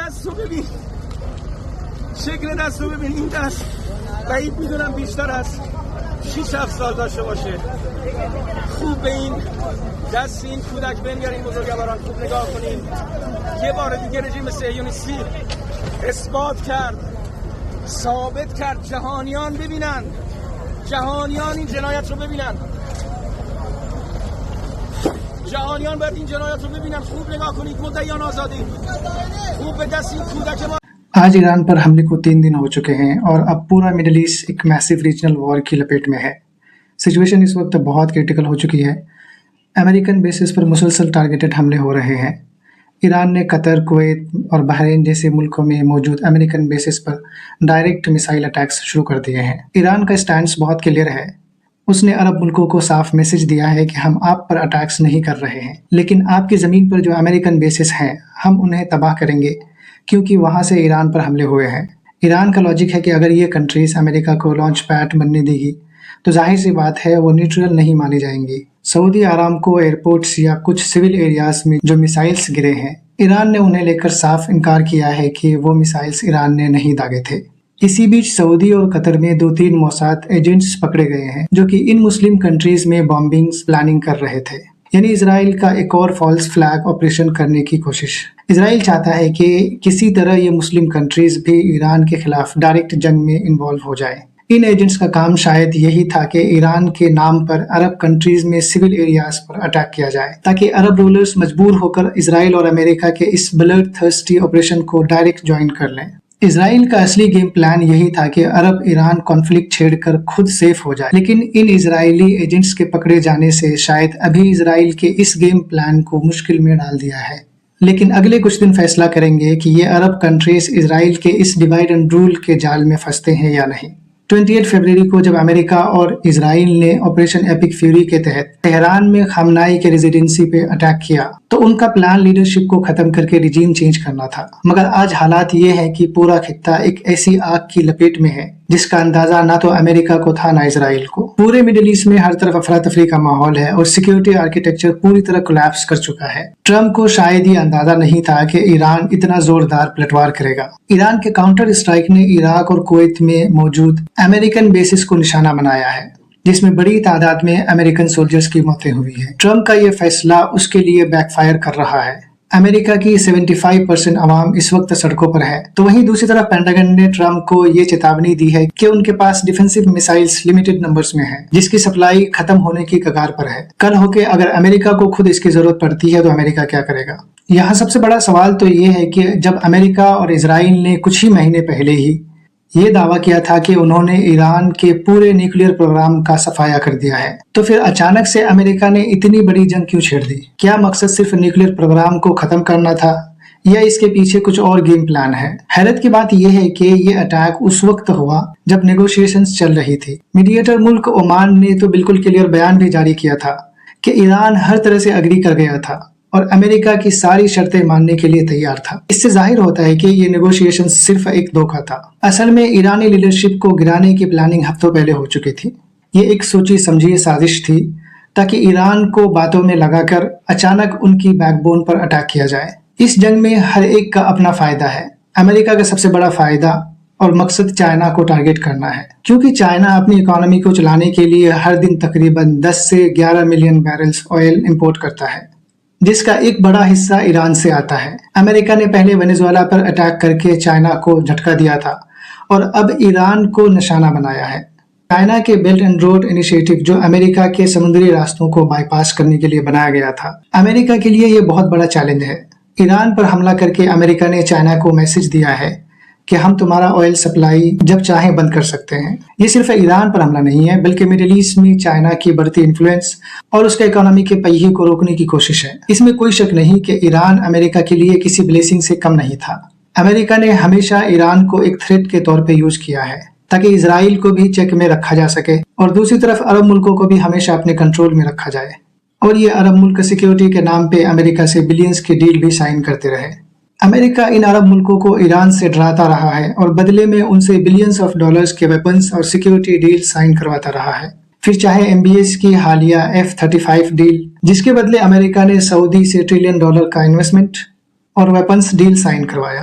دست رو ببین، شکل دست رو ببین. این دست بعید میدونم بیشتر از 6-7 سال داشته باشه. خوب به این دست این کودک بنگرین بزرگواران، خوب نگاه کنین. یه بار دیگه رژیم صهیونیستی اثبات کرد، ثابت کرد. جهانیان ببینن، جهانیان این جنایت رو ببینن، جهانیان باید این جنایت رو ببینن. خوب نگاه کنید، مدعیان آزادی، خوب به دست این کودک ما. آج ایران پر حملے کو 3 دن ہو چکے ہیں اور اب پورا مڈل ایسٹ ایک میسیو ریجنل وار کی لپیٹ میں ہے. سچویشن اس وقت بہت کریٹیکل ہو چکی ہے. امریکن بیسز پر مسلسل ٹارگیٹڈ حملے ہو رہے ہیں. ایران نے قطر، کویت اور بحرین جیسے ملکوں میں موجود امریکن بیسز پر ڈائریکٹ میسائل اٹیکس شروع کر دیے ہیں. ایران کا اسٹینڈس بہت کلیئر ہے. اس نے عرب ملکوں کو صاف میسج دیا ہے کہ ہم آپ پر اٹیکس نہیں کر رہے ہیں، لیکن آپ کی زمین پر جو امریکن بیسز ہیں ہم انہیں تباہ کریں گے، کیونکہ وہاں سے ایران پر حملے ہوئے ہیں. ایران کا لاجک ہے کہ اگر یہ کنٹریز امریکہ کو لانچ پیڈ بننے دے گی تو ظاہر سی بات ہے وہ نیوٹرل نہیں مانی جائیں گی. سعودی آرامکو ایئرپورٹس یا کچھ سول ایریاز میں جو میسائلز گرے ہیں، ایران نے انہیں لے کر صاف انکار کیا ہے کہ وہ میسائلز ایران نے نہیں داغے تھے. اسی بیچ سعودی اور قطر میں 2-3 موساد ایجنٹس پکڑے گئے ہیں جو کہ ان مسلم کنٹریز میں بامبنگز پلاننگ کر رہے تھے. یعنی اسرائیل کا ایک اور فالس فلیگ آپریشن کرنے کی کوشش. اسرائیل چاہتا ہے کہ کسی طرح یہ مسلم کنٹریز بھی ایران کے خلاف ڈائریکٹ جنگ میں انوالو ہو جائیں. ان ایجنٹس کا کام شاید یہی تھا کہ ایران کے نام پر عرب کنٹریز میں سول ایریاز پر اٹیک کیا جائے تاکہ عرب رولرز مجبور ہو کر اسرائیل اور امریکہ کے اس بلڈ تھرسٹی آپریشن کو ڈائریکٹ جوائن کر لیں. اسرائیل کا اصلی گیم پلان یہی تھا کہ عرب ایران کانفلکٹ چھیڑ کر خود سیف ہو جائے، لیکن ان اسرائیلی ایجنٹس کے پکڑے جانے سے شاید ابھی اسرائیل کے اس گیم پلان کو مشکل میں ڈال دیا ہے. لیکن اگلے کچھ دن فیصلہ کریں گے کہ یہ عرب کنٹریز اسرائیل کے اس ڈیوائڈ اینڈ رول کے جال میں پھنستے ہیں یا نہیں. 28 فروری کو جب امریکہ اور اسرائیل نے آپریشن ایپک فیوری کے تحت تہران میں خامنائی کے ریزیڈنسی پہ اٹیک کیا تو ان کا پلان لیڈرشپ کو ختم کر کے ریجیم چینج کرنا تھا. مگر آج حالات یہ ہے کہ پورا خطہ ایک ایسی آگ کی لپیٹ میں ہے جس کا اندازہ نہ تو امریکہ کو تھا نہ اسرائیل کو. پورے مڈل ایسٹ میں ہر طرف افراتفری کا ماحول ہے اور سیکیورٹی آرکیٹیکچر پوری طرح کولیپس کر چکا ہے. ٹرمپ کو شاید یہ اندازہ نہیں تھا کہ ایران اتنا زوردار پلٹوار کرے گا. ایران کے کاؤنٹر اسٹرائک نے عراق اور کویت میں موجود امریکن بیسز کو نشانہ بنایا ہے، جس میں بڑی تعداد میں امریکن سولجرز کی موتیں ہوئی ہیں. ٹرمپ کا یہ فیصلہ اس کے لیے بیک فائر کر رہا ہے. امریکہ کی 75% عوام اس وقت سڑکوں پر ہے، تو وہیں دوسری طرف پینٹاگن نے ٹرمپ کو یہ چیتاونی دی ہے کہ ان کے پاس ڈیفینسو میسائلز لمیٹڈ نمبرز میں ہیں، جس کی سپلائی ختم ہونے کی کگار پر ہے. کل ہو کے اگر امریکہ کو خود اس کی ضرورت پڑتی ہے تو امریکہ کیا کرے گا؟ یہاں سب سے بڑا سوال تو یہ ہے کہ جب امریکہ اور اسرائیل نے کچھ ہی مہینے پہلے ہی یہ دعویٰ کیا تھا کہ انہوں نے ایران کے پورے نیوکلیئر پروگرام کا صفایا کر دیا ہے، تو پھر اچانک سے امریکہ نے اتنی بڑی جنگ کیوں چھیڑ دی؟ کیا مقصد صرف نیوکلیئر پروگرام کو ختم کرنا تھا یا اس کے پیچھے کچھ اور گیم پلان ہے؟ حیرت کی بات یہ ہے کہ یہ اٹیک اس وقت ہوا جب نیگوشیشنز چل رہی تھی. میڈیٹر ملک عمان نے تو بالکل کلیئر بیان بھی جاری کیا تھا کہ ایران ہر طرح سے اگری کر گیا تھا اور امریکہ کی ساری شرطیں ماننے کے لیے تیار تھا. اس سے ظاہر ہوتا ہے کہ یہ نیگوشیشن صرف ایک دھوکہ تھا. اصل میں ایرانی لیڈرشپ کو گرانے کی پلاننگ ہفتوں پہلے ہو چکی تھی. یہ ایک سوچی سمجھی سازش تھی تاکہ ایران کو باتوں میں لگا کر اچانک ان کی بیک بون پر اٹیک کیا جائے. اس جنگ میں ہر ایک کا اپنا فائدہ ہے. امریکہ کا سب سے بڑا فائدہ اور مقصد چائنا کو ٹارگٹ کرنا ہے، کیونکہ چائنا اپنی اکانومی کو چلانے کے لیے ہر دن تقریباً 10 سے 11 ملین بیرلز آئل امپورٹ کرتا ہے، جس کا ایک بڑا حصہ ایران سے آتا ہے. امریکہ نے پہلے وینزویلا پر اٹیک کر کے چائنا کو جھٹکا دیا تھا اور اب ایران کو نشانہ بنایا ہے. چائنا کے بیلٹ اینڈ روڈ انیشیٹو جو امریکہ کے سمندری راستوں کو بائی پاس کرنے کے لیے بنایا گیا تھا، امریکہ کے لیے یہ بہت بڑا چیلنج ہے. ایران پر حملہ کر کے امریکہ نے چائنا کو میسج دیا ہے کہ ہم تمہارا آئل سپلائی جب چاہیں بند کر سکتے ہیں. یہ صرف ایران پر حملہ نہیں ہے بلکہ مڈل ایسٹ میں چائنا کی بڑھتی انفلوئنس اور اس کے اکانومی کے پہیے کو روکنے کی کوشش ہے. اس میں کوئی شک نہیں کہ ایران امریکہ کے لیے کسی بلیسنگ سے کم نہیں تھا. امریکہ نے ہمیشہ ایران کو ایک تھریٹ کے طور پہ یوز کیا ہے تاکہ اسرائیل کو بھی چیک میں رکھا جا سکے اور دوسری طرف عرب ملکوں کو بھی ہمیشہ اپنے کنٹرول میں رکھا جائے. اور یہ عرب ملک سیکیورٹی کے نام پہ امریکہ سے بلینز کی ڈیل بھی سائن کرتے رہے. امریکہ ان عرب ملکوں کو ایران سے ڈراتا رہا ہے اور بدلے میں ان سے بلینز آف ڈالرز کے ویپنز اور سیکیورٹی ڈیل سائن کرواتا رہا ہے. پھر چاہے MBS کی حالیہ F-35 ڈیل جس کے بدلے امریکہ نے سعودی سے $1 ٹریلین کا انویسٹمنٹ اور ویپنز ڈیل سائن کروایا.